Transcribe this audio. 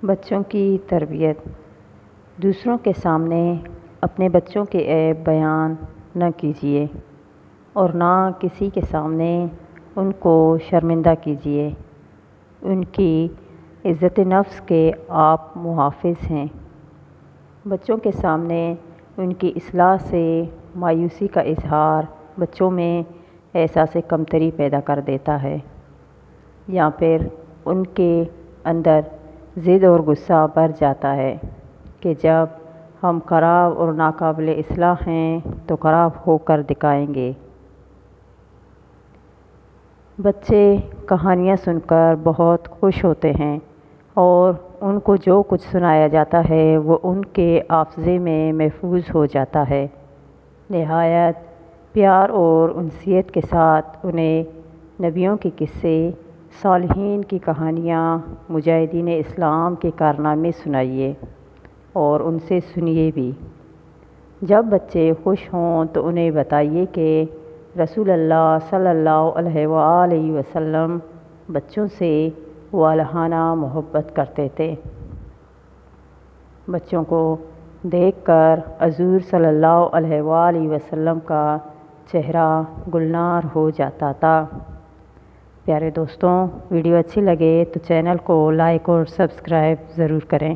بچوں کی تربیت۔ دوسروں کے سامنے اپنے بچوں کے عیب بیان نہ کیجیے اور نہ کسی کے سامنے ان کو شرمندہ کیجیے۔ ان کی عزت نفس کے آپ محافظ ہیں۔ بچوں کے سامنے ان کی اصلاح سے مایوسی کا اظہار بچوں میں احساس کمتری پیدا کر دیتا ہے، یا پھر ان کے اندر ضد اور غصہ بڑھ جاتا ہے کہ جب ہم خراب اور ناقابل اصلاح ہیں تو خراب ہو کر دکھائیں گے۔ بچے کہانیاں سن کر بہت خوش ہوتے ہیں اور ان کو جو کچھ سنایا جاتا ہے وہ ان کے حافظے میں محفوظ ہو جاتا ہے۔ نہایت پیار اور انسیت کے ساتھ انہیں نبیوں کے قصے، صالحین کی کہانیاں، مجاہدین اسلام کے کارنامے سنائیے اور ان سے سنیے بھی۔ جب بچے خوش ہوں تو انہیں بتائیے کہ رسول اللہ صلی اللہ علیہ وآلہ وسلم بچوں سے والہانہ محبت کرتے تھے۔ بچوں کو دیکھ کر حضور صلی اللہ علیہ وآلہ وسلم کا چہرہ گلنار ہو جاتا تھا۔ پیارے دوستوں، ویڈیو اچھی لگے تو چینل کو لائک اور سبسکرائب ضرور کریں۔